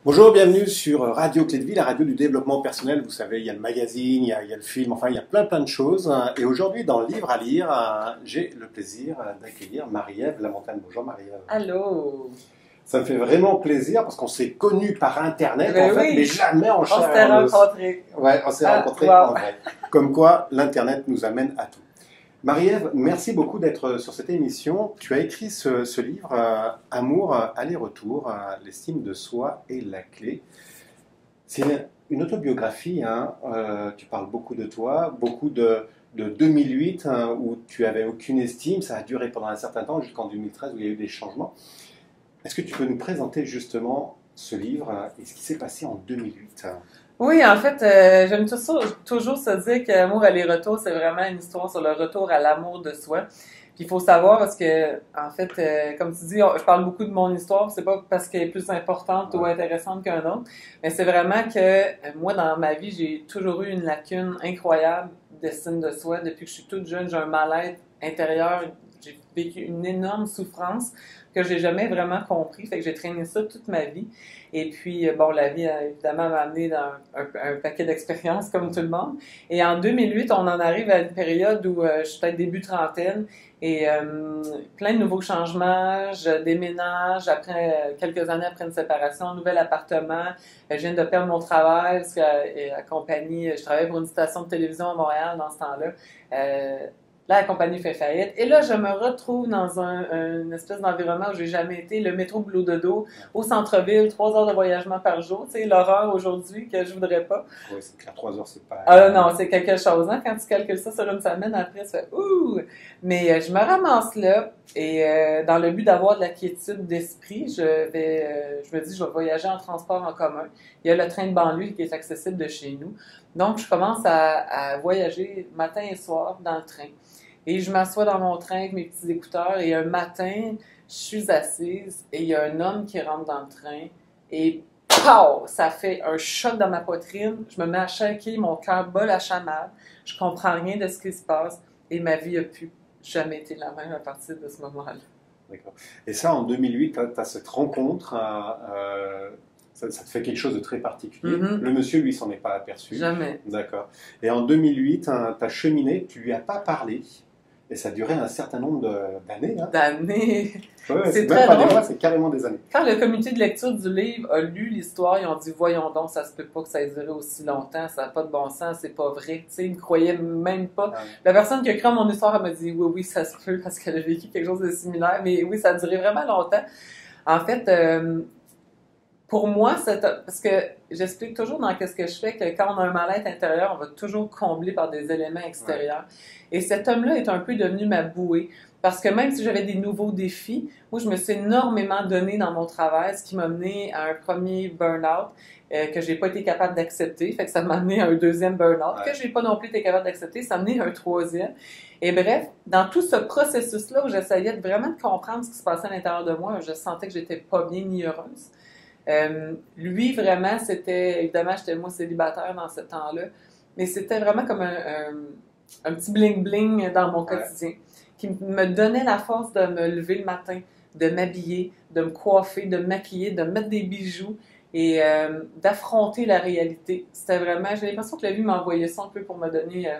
Bonjour, bienvenue sur Radio Clé de Vie, la radio du développement personnel. Vous savez, il y a le magazine, il y a le film, enfin il y a plein de choses. Et aujourd'hui, dans Livre à lire, j'ai le plaisir d'accueillir Marie-Ève Lamontagne. Bonjour Marie-Ève. Allô. Ça me fait vraiment plaisir parce qu'on s'est connus par Internet oui. mais jamais en chair. On s'est rencontrés. Ouais, on s'est rencontrés en vrai. Comme quoi, l'Internet nous amène à tout. Marie-Ève, merci beaucoup d'être sur cette émission. Tu as écrit ce livre, Amour, aller-retour, l'estime de soi et la clé. C'est une autobiographie, hein. Tu parles beaucoup de toi, beaucoup de 2008, hein, où tu n'avais aucune estime. Ça a duré pendant un certain temps, jusqu'en 2013, où il y a eu des changements. Est-ce que tu peux nous présenter justement ce livre et ce qui s'est passé en 2008? Oui, en fait, j'aime toujours se dire qu'Amour, aller-retour, c'est vraiment une histoire sur le retour à l'amour de soi. Puis il faut savoir parce que, en fait, comme tu dis, je parle beaucoup de mon histoire, c'est pas parce qu'elle est plus importante ou intéressante qu'un autre, mais c'est vraiment que moi, dans ma vie, j'ai toujours eu une lacune incroyable d'estime de soi. Depuis que je suis toute jeune, j'ai un mal-être intérieur, j'ai vécu une énorme souffrance que j'ai jamais vraiment compris, fait que j'ai traîné ça toute ma vie. Et puis, bon, la vie, évidemment, m'a amené dans un paquet d'expériences, comme tout le monde. Et en 2008, on en arrive à une période où je suis peut-être début trentaine, et plein de nouveaux changements. Je déménage après quelques années après une séparation, nouvel appartement. Je viens de perdre mon travail parce que je travaillais pour une station de télévision à Montréal dans ce temps-là. Là, la compagnie fait faillite. Et là, je me retrouve dans une espèce d'environnement où j'ai jamais été, le métro boulot dodo, au centre-ville, 3 heures de voyagement par jour. Tu sais, l'horreur aujourd'hui que je voudrais pas. Oui, c'est clair, 3 heures, c'est pas... Non, c'est quelque chose, hein? Quand tu calcules ça sur une semaine, après, tu fais « Ouh! » Mais je me ramasse là, et dans le but d'avoir de la quiétude d'esprit, je me dis, je vais voyager en transport en commun. Il y a le train de banlieue qui est accessible de chez nous. Donc, je commence à voyager matin et soir dans le train. Et je m'assois dans mon train avec mes petits écouteurs et un matin, je suis assise et il y a un homme qui rentre dans le train et pow! Ça fait un choc dans ma poitrine. Je me mets à shaker, mon cœur bat la chamade. Je comprends rien de ce qui se passe et ma vie n'a plus jamais été la même à partir de ce moment-là. D'accord. Et ça, en 2008, tu as cette rencontre, ça te fait quelque chose de très particulier. Mm-hmm. Le monsieur, lui, s'en est pas aperçu. Jamais. D'accord. Et en 2008, tu as cheminé, tu lui as pas parlé. Et ça a duré un certain nombre d'années. Hein. D'années. Ouais, c'est même très pas drôle. des mois, c'est carrément des années. Quand le comité de lecture du livre a lu l'histoire, ils ont dit « Voyons donc, ça se peut pas que ça ait duré aussi longtemps, ça n'a pas de bon sens, c'est pas vrai. » Tu sais, ils ne croyaient même pas. Ouais. La personne qui a écrit mon histoire, elle m'a dit « Oui, ça se peut, parce qu'elle a vécu quelque chose de similaire. » Mais oui, ça a duré vraiment longtemps. En fait, pour moi, parce que j'explique toujours dans qu'est-ce que je fais que quand on a un mal-être intérieur, on va toujours combler par des éléments extérieurs. Ouais. Et cet homme-là est un peu devenu ma bouée. Parce que même si j'avais des nouveaux défis, moi, je me suis énormément donné dans mon travail, ce qui m'a mené à un premier burn-out que j'ai pas été capable d'accepter. Fait que ça m'a mené à un deuxième burn-out que j'ai pas non plus été capable d'accepter. Ça m'a mené à un troisième. Et bref, dans tout ce processus-là où j'essayais vraiment de comprendre ce qui se passait à l'intérieur de moi, je sentais que j'étais pas bien ni heureuse. Lui, vraiment, c'était... Évidemment, j'étais moi célibataire dans ce temps-là, mais c'était vraiment comme un petit bling-bling dans mon quotidien qui me donnait la force de me lever le matin, de m'habiller, de me coiffer, de me maquiller, de me mettre des bijoux et d'affronter la réalité. C'était vraiment... J'ai l'impression que la vie m'envoyait ça un peu pour me donner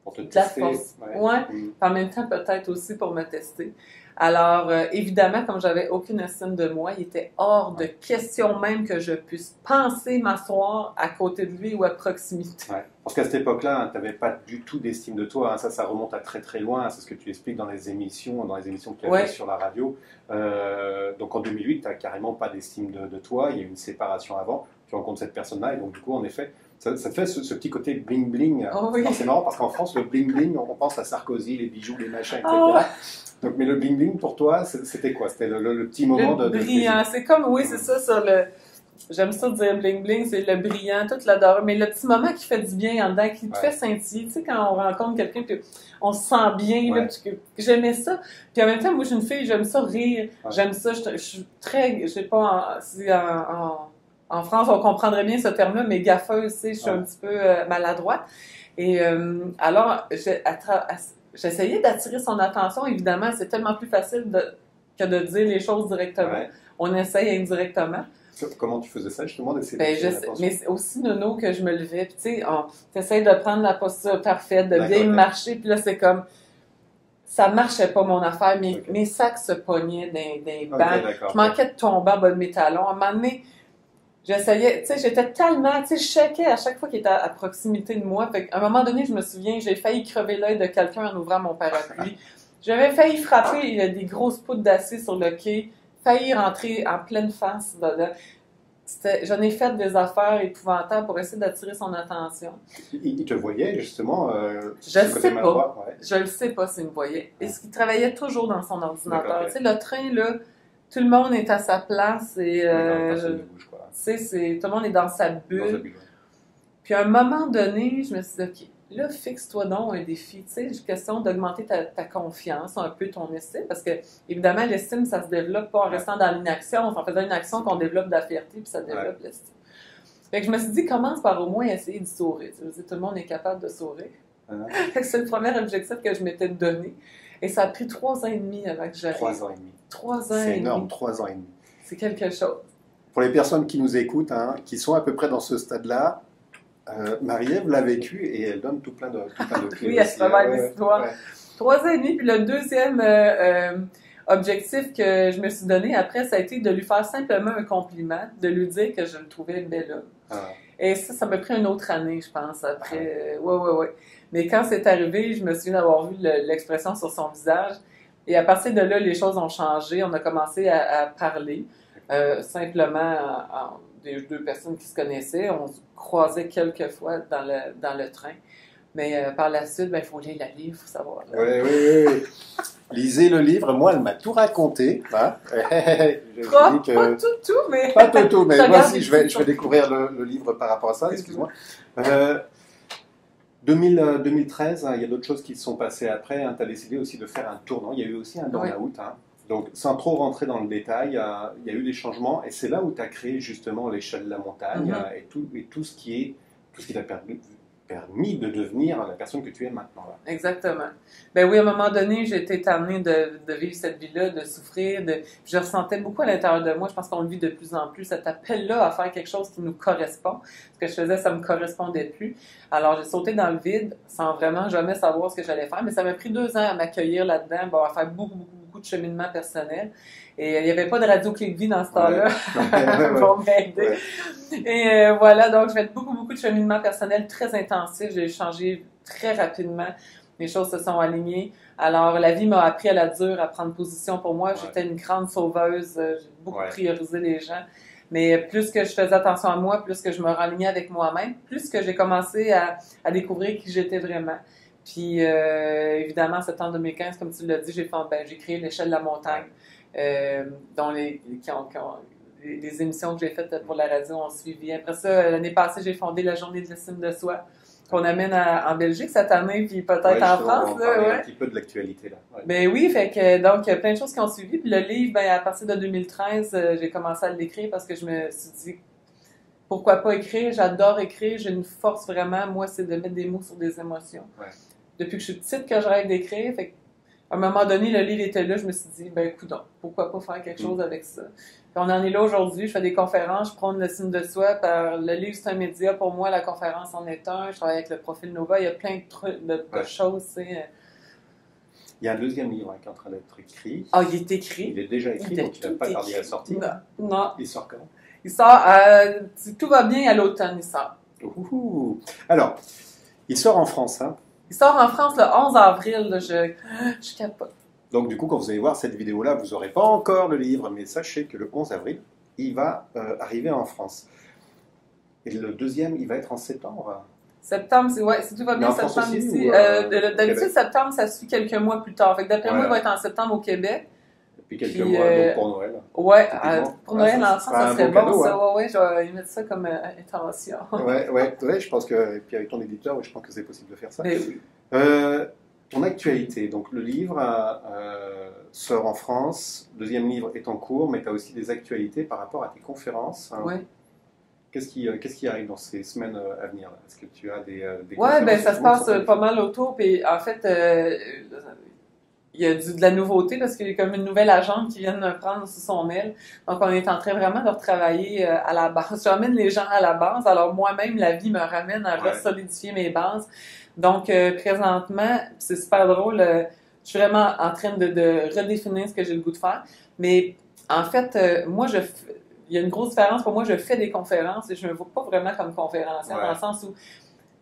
pour te de la tester. force. Ouais. En même temps, peut-être aussi pour me tester. Alors, évidemment, comme j'avais aucune estime de moi, il était hors de question même que je puisse penser m'asseoir à côté de lui ou à proximité. Ouais. Parce qu'à cette époque-là, tu n'avais pas du tout d'estime de toi. Hein. Ça remonte à très très loin. C'est ce que tu expliques dans les émissions que tu as fait sur la radio. Donc en 2008, tu n'as carrément pas d'estime de toi. Il y a eu une séparation avant. Tu rencontres cette personne-là et donc du coup, en effet, ça te fait ce petit côté bling-bling. Oh oui. C'est marrant parce qu'en France, le bling-bling, on pense à Sarkozy, les bijoux, les machins, etc. Oh. Donc, mais le bling-bling, pour toi, c'était quoi? C'était le petit moment de brillant. C'est comme, oui, c'est ça, sur le... J'aime ça dire bling-bling, c'est le brillant, toute la dorure, mais le petit moment qui fait du bien en dedans, qui te fait scintiller. Tu sais, quand on rencontre quelqu'un, puis on se sent bien, là, j'aimais ça. Puis en même temps, moi, je suis une fille, j'aime ça rire, j'aime ça, je suis très, je sais pas, en France, on comprendrait bien ce terme-là, mais gaffeuse, tu sais, je suis un petit peu maladroite. Et alors, j'essayais d'attirer son attention, évidemment, c'est tellement plus facile que de dire les choses directement. On essaye indirectement. Comment tu faisais ça, justement, d'essayer Ben, mais c'est aussi nono que je me levais. Puis, tu sais, t'essayes de prendre la posture parfaite, de bien marcher. Puis là, c'est comme... Ça marchait pas, mon affaire. Mes sacs se pognaient dans les bancs. Je manquais de tomber en bas de mes talons. À un moment donné, j'essayais... Tu sais, j'étais tellement... Tu sais, je checkais à chaque fois qu'il était à proximité de moi. Fait qu'à un moment donné, je me souviens, j'ai failli crever l'œil de quelqu'un en ouvrant mon parapluie. J'avais failli frapper. Il y a des grosses poutres d'acier sur le quai. Failli rentrer en pleine face dedans. J'en ai fait des affaires épouvantables pour essayer d'attirer son attention. Il te voyait, justement? Je ne sais pas. Ouais. Je ne sais pas s'il me voyait. Est-ce qu'il travaillait toujours dans son ordinateur? Tu sais, le train, là, tout le monde est à sa place. Et, tout le monde est dans sa bulle. Puis à un moment donné, je me suis dit, OK, là, fixe-toi donc un défi. Tu sais, c'est question d'augmenter ta confiance, un peu ton estime, parce que, évidemment, l'estime, ça se développe pas en restant dans l'inaction, en faisant une action qu'on développe de la fierté, puis ça développe l'estime. Fait que je me suis dit, commence par au moins essayer de sourire. Tu sais, tout le monde est capable de sourire. C'est le premier objectif que je m'étais donné. Et ça a pris 3 ans et demi avant que j'arrive. 3 ans et demi. 3 ans et demi. C'est énorme, 3 ans et demi. C'est quelque chose. Pour les personnes qui nous écoutent, qui sont à peu près dans ce stade-là, Marie-Ève l'a vécu et elle donne tout plein de clés. Oui, elle se travaille l'histoire. 3 ans et demi, puis le deuxième objectif que je me suis donné après, ça a été de lui faire simplement un compliment, de lui dire que je le trouvais bel homme. Et ça m'a pris une autre année, je pense, après. Ouais. Mais quand c'est arrivé, je me souviens d'avoir vu l'expression sur son visage. Et à partir de là, les choses ont changé. On a commencé à parler, simplement des 2 personnes qui se connaissaient. On se croisait quelques fois dans le train. Mais par la suite, il faut lire le livre, il faut savoir. Oui. Lisez le livre. Moi, elle m'a tout raconté. Hein? Pas tout, mais... Pas tout, mais moi aussi, je vais découvrir le livre par rapport à ça. Excuse-moi. 2013, il y a d'autres choses qui se sont passées après. Tu as décidé aussi de faire un tournant. Il y a eu aussi un burn-out. Donc, sans trop rentrer dans le détail, il y a eu des changements. Et c'est là où tu as créé justement l'échelle de la montagne et tout ce qui t'a permis de devenir la personne que tu es maintenant. Là. Exactement. Ben oui, à un moment donné, j'ai été amenée de vivre cette vie-là, de souffrir. Je ressentais beaucoup à l'intérieur de moi, je pense qu'on le vit de plus en plus, cet appel-là à faire quelque chose qui nous correspond. Ce que je faisais, ça ne me correspondait plus. Alors, j'ai sauté dans le vide sans vraiment jamais savoir ce que j'allais faire. Mais ça m'a pris 2 ans à m'accueillir là-dedans, à faire beaucoup de cheminement personnel. Et il n'y avait pas de radio Clic Vie dans ce temps-là pour m'aider. Et voilà, donc je fais beaucoup de cheminement personnel très intensif. J'ai changé très rapidement. Les choses se sont alignées. Alors, la vie m'a appris à la dure, à prendre position pour moi. J'étais une grande sauveuse. J'ai beaucoup priorisé les gens. Mais plus que je faisais attention à moi, plus que je me ralignais avec moi-même, plus que j'ai commencé à découvrir qui j'étais vraiment. Puis, évidemment, en septembre 2015, comme tu l'as dit, j'ai créé l'échelle de la montagne, dont les émissions que j'ai faites pour la radio ont suivi. Après ça, l'année passée, j'ai fondé la Journée de l'estime de soi, qu'on amène en Belgique cette année, puis peut-être en France. On va un petit peu de l'actualité, là. Ben oui, fait que, donc, il y a plein de choses qui ont suivi. Puis le livre, à partir de 2013, j'ai commencé à l'écrire parce que je me suis dit, pourquoi pas écrire? J'adore écrire, j'ai une force vraiment, moi, c'est de mettre des mots sur des émotions. Depuis que je suis petite que je rêve d'écrire, fait à un moment donné, le livre était là, je me suis dit, coudonc, pourquoi pas faire quelque chose avec ça? Puis on en est là aujourd'hui, je fais des conférences, je prône le signe de soi, le livre c'est un média, pour moi la conférence en est un, je travaille avec le profil Nova, il y a plein de trucs, de choses, c'est... Il y a un deuxième livre qui est en train d'être écrit. Ah, il est écrit? Il est déjà écrit, donc il n'a pas tardé à sortir. Non. Il sort quand? Il sort, si tout va bien, à l'automne, il sort. Alors, il sort en France, hein? Il sort en France le 11 avril, là, je capote. Donc du coup, quand vous allez voir cette vidéo-là, vous n'aurez pas encore le livre, mais sachez que le 11 avril, il va arriver en France. Et le deuxième, il va être en septembre. Septembre, si tout va bien, septembre ici. D'habitude, septembre, ça suit quelques mois plus tard. Fait que d'après moi, il va être en septembre au Québec. Puis quelques mois donc pour Noël. Ouais, pour Noël, l'enfant, ça serait bon, cadeau, ça. Ouais, je vais y mettre ça comme intention. Ouais, je pense que, et puis avec ton éditeur, je pense que c'est possible de faire ça. Mais oui. Ton actualité, donc le livre sort en France, le deuxième livre est en cours, mais tu as aussi des actualités par rapport à tes conférences. Oui. Qu'est-ce qui arrive dans ces semaines à venir? Est-ce que tu as des conférences? Oui, ça se passe pas mal autour. Puis en fait, il y a de la nouveauté parce qu'il y a comme une nouvelle agente qui vient de me prendre sous son aile. Donc, on est en train vraiment de retravailler à la base. J'emmène les gens à la base. Alors, moi-même, la vie me ramène à resolidifier mes bases. Donc, présentement, c'est super drôle. Je suis vraiment en train de redéfinir ce que j'ai le goût de faire. Mais, en fait, moi, il y a une grosse différence. Pour moi, je fais des conférences et je me vois pas vraiment comme conférencière dans le sens où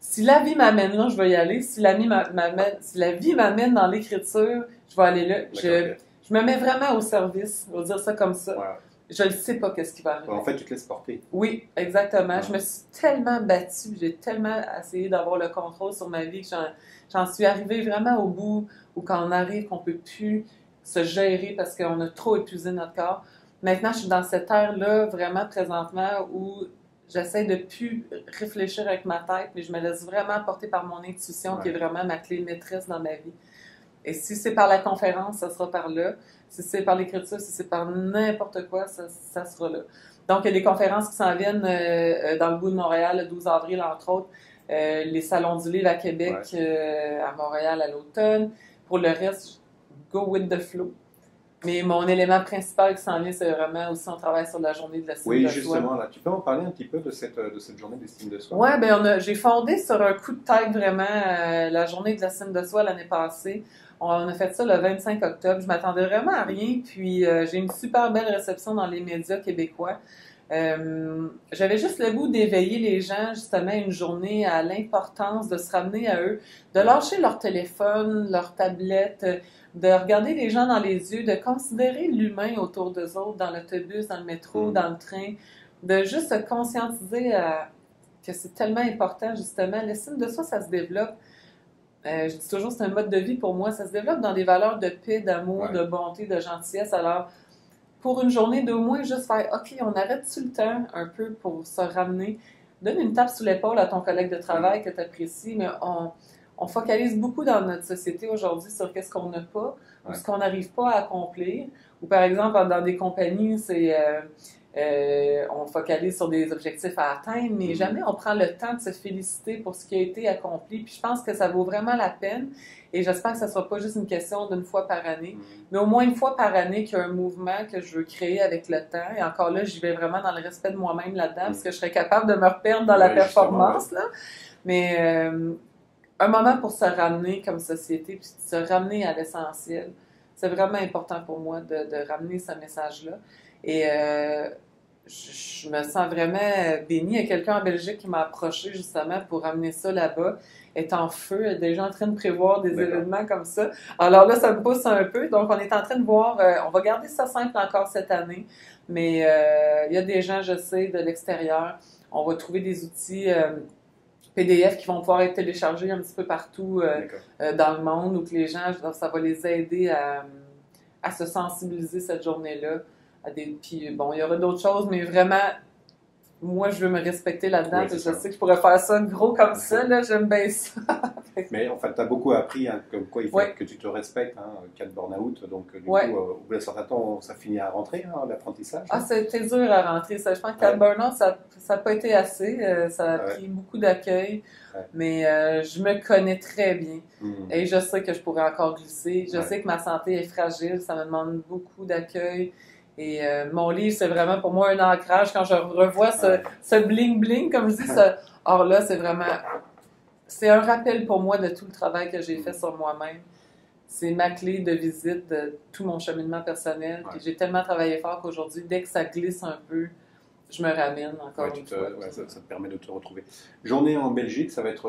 si la vie m'amène là, je vais y aller. Si la vie m'amène dans l'écriture, je vais aller là. Je me mets vraiment au service, je vais dire ça comme ça. Je ne sais pas qu'est-ce qui va arriver. En fait, tu te laisses porter. Oui, exactement. Je me suis tellement battue, j'ai tellement essayé d'avoir le contrôle sur ma vie que j'en suis arrivée vraiment au bout où quand on arrive qu'on ne peut plus se gérer parce qu'on a trop épuisé notre corps. Maintenant, je suis dans cette ère-là, vraiment présentement, où j'essaie de plus réfléchir avec ma tête, mais je me laisse vraiment porter par mon intuition, qui est vraiment ma clé maîtresse dans ma vie. Et si c'est par la conférence, ça sera par là. Si c'est par l'écriture, si c'est par n'importe quoi, ça sera là. Donc, il y a des conférences qui s'en viennent dans le bout de Montréal, le 12 avril, entre autres. Les Salons du Livre à Québec, à Montréal à l'automne. Pour le reste, go with the flow. Mais mon élément principal qui s'en vient, c'est vraiment aussi on travaille sur la journée de l'estime de soi. Oui, justement, là, tu peux en parler un petit peu de cette journée d'estime de soi? Oui, ben j'ai fondé sur un coup de tête vraiment la journée de l'estime de soi l'année passée. On a fait ça le 25 octobre. Je m'attendais vraiment à rien, puis j'ai une super belle réception dans les médias québécois. J'avais juste le goût d'éveiller les gens justement une journée à l'importance de se ramener à eux, de lâcher leur téléphone, leur tablette, de regarder les gens dans les yeux, de considérer l'humain autour d'eux autres, dans l'autobus, dans le métro, dans le train, de juste se conscientiser que c'est tellement important justement. L'estime de soi, ça se développe. Je dis toujours, c'est un mode de vie pour moi. Ça se développe dans des valeurs de paix, d'amour, de bonté, de gentillesse. Alors, pour une journée d'au moins, juste faire « OK, on arrête-tu le temps un peu pour se ramener? » Donne une tape sous l'épaule à ton collègue de travail que tu apprécies, mais on focalise beaucoup dans notre société aujourd'hui sur qu'est-ce qu'on n'a pas ou ce qu'on n'arrive pas à accomplir. Ou par exemple, dans des compagnies, on focalise sur des objectifs à atteindre, mais jamais on prend le temps de se féliciter pour ce qui a été accompli. Puis je pense que ça vaut vraiment la peine. Et j'espère que ça ne sera pas juste une question d'une fois par année, mais au moins une fois par année qu'il y a un mouvement que je veux créer avec le temps. Et encore là, j'y vais vraiment dans le respect de moi-même là-dedans, parce que je serais capable de me reperdre dans la performance. Là. Mais un moment pour se ramener comme société, puis se ramener à l'essentiel. C'est vraiment important pour moi de ramener ce message-là. Et je me sens vraiment bénie. Il y a quelqu'un en Belgique qui m'a approché justement pour ramener ça là-bas. Est en feu, est déjà en train de prévoir des événements comme ça. Alors là, ça me pousse un peu. Donc, on est en train de voir, on va garder ça simple encore cette année, mais il y a des gens, je sais, de l'extérieur. On va trouver des outils PDF qui vont pouvoir être téléchargés un petit peu partout dans le monde, où que les gens, ça va les aider à se sensibiliser cette journée-là. Puis bon, il y aura d'autres choses, mais vraiment, moi, je veux me respecter là-dedans. Je sais que je pourrais faire ça gros comme ça, là, j'aime bien ça. Mais en fait, tu as beaucoup appris, hein, comme quoi il faut que tu te respectes, hein, cas de burn-out. Donc, du coup, au bout d'un certain temps, ça finit à rentrer, hein, l'apprentissage. Ah, c'était dur à rentrer. Ça, je pense que cas de burn-out, ça n'a pas été assez. Ça a pris beaucoup d'accueil. Mais je me connais très bien. Et je sais que je pourrais encore glisser. Je sais que ma santé est fragile. Ça me demande beaucoup d'accueil. Et mon livre, c'est vraiment pour moi un ancrage. Quand je revois ce bling-bling, comme je dis, or là, c'est vraiment... C'est un rappel pour moi de tout le travail que j'ai fait sur moi-même. C'est ma clé de visite de tout mon cheminement personnel. Puis j'ai tellement travaillé fort qu'aujourd'hui, dès que ça glisse un peu, je me ramène encore une fois. Ça te permet de te retrouver. Journée en Belgique, ça va être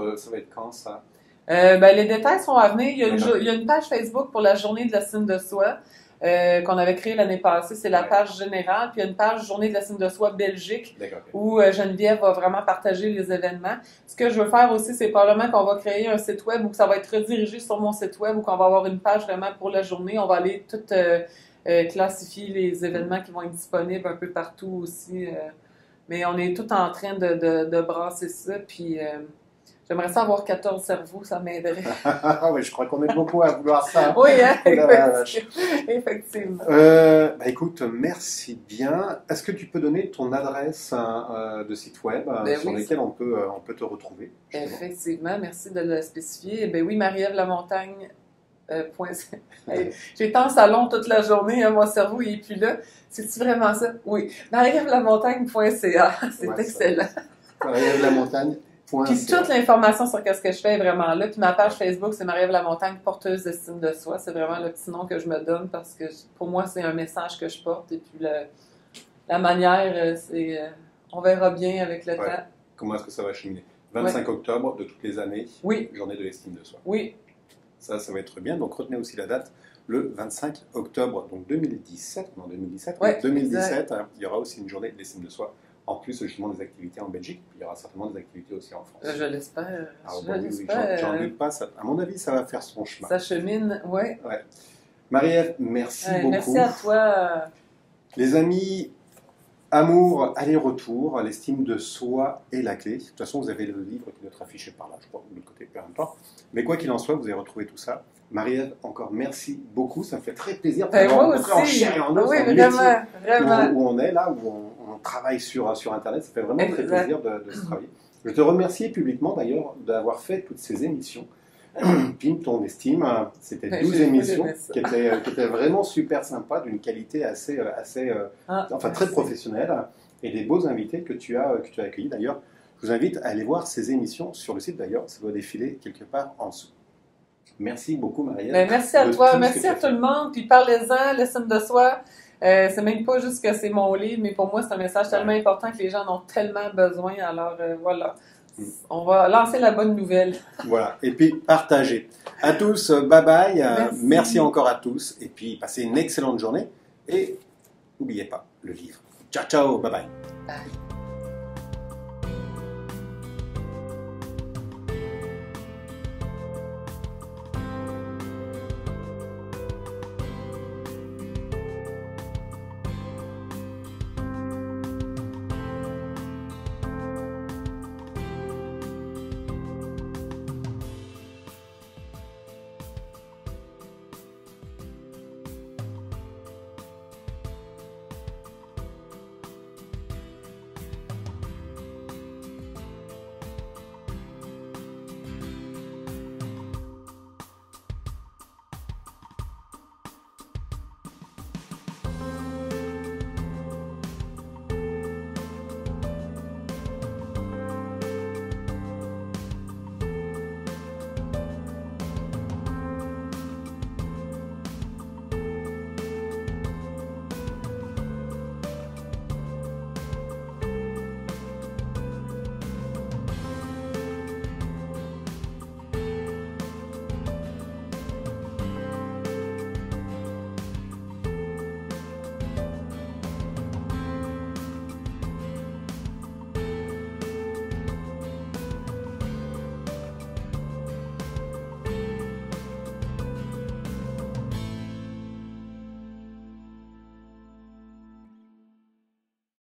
quand, ça? Les détails sont à venir. Il y a une page Facebook pour la journée de l'estime de soi. Qu'on avait créé l'année passée, c'est la page générale, puis il y a une page Journée de l'estime de soi Belgique, où Geneviève va vraiment partager les événements. Ce que je veux faire aussi, c'est probablement qu'on va créer un site web ou que ça va être redirigé sur mon site web ou qu'on va avoir une page vraiment pour la journée. On va aller tout classifier les événements qui vont être disponibles un peu partout aussi. Mais on est tout en train de brasser ça, puis... J'aimerais ça avoir 14 cerveaux, ça m'aiderait. Oui, je crois qu'on est beaucoup à vouloir ça. Oui, hein, effectivement. Écoute, merci bien. Est-ce que tu peux donner ton adresse de site web sur lesquels on peut te retrouver? Justement. Effectivement, merci de le spécifier. Oui, Marie-Ève Lamontagne, Hey, j'ai tant salon toute la journée, hein, mon cerveau il est plus là. C'est-tu vraiment ça? Oui. marievlamontagne.ca, c'est excellent. marievlamontagne.ca. Puis toute l'information sur ce que je fais est vraiment là. Puis ma page Facebook, c'est Marie-Ève Lamontagne, porteuse d'estime de soi. C'est vraiment le petit nom que je me donne parce que pour moi, c'est un message que je porte. Et puis la manière, c'est... on verra bien avec le temps. Comment est-ce que ça va cheminer? 25 octobre de toutes les années, journée de l'estime de soi. Oui. Ça va être bien. Donc retenez aussi la date, le 25 octobre donc 2017. Non, 2017. Ouais, 2017, il y aura aussi une journée de l'estime de soi. En plus, justement, des activités en Belgique. Puis il y aura certainement des activités aussi en France. Je l'espère. J'en doute pas. Ça, à mon avis, ça va faire son chemin. Ça chemine, ouais. Marie-Ève, merci beaucoup. Merci à toi. Les amis, amour, aller-retour, l'estime de soi est la clé. De toute façon, vous avez le livre qui doit être affiché par là, je crois, de l'autre côté, peu importe. Mais quoi qu'il en soit, vous avez retrouvé tout ça. Marie-Ève, encore merci beaucoup. Ça me fait très plaisir de vous rencontrer en chair et en os. Oui, vraiment. Où on est là, où on travaille sur Internet. Ça fait vraiment très plaisir de se travailler. Je te remercie publiquement d'ailleurs d'avoir fait toutes ces émissions. Pim, ton estime, c'était 12 émissions qui étaient vraiment super sympas, d'une qualité très professionnelle, et des beaux invités que tu as accueillis. D'ailleurs, je vous invite à aller voir ces émissions sur le site, d'ailleurs, ça doit défiler quelque part en dessous. Merci beaucoup, Marie-Ève. Merci à toi, merci à tout le monde, puis parlez-en, l'estime de soi. C'est même pas juste que c'est mon livre, mais pour moi, c'est un message tellement important que les gens en ont tellement besoin. Alors voilà, on va lancer la bonne nouvelle. Voilà, et puis partagez. À tous, bye bye. Merci encore à tous, et puis passez une excellente journée. Et n'oubliez pas le livre. Ciao, ciao, bye bye. Bye.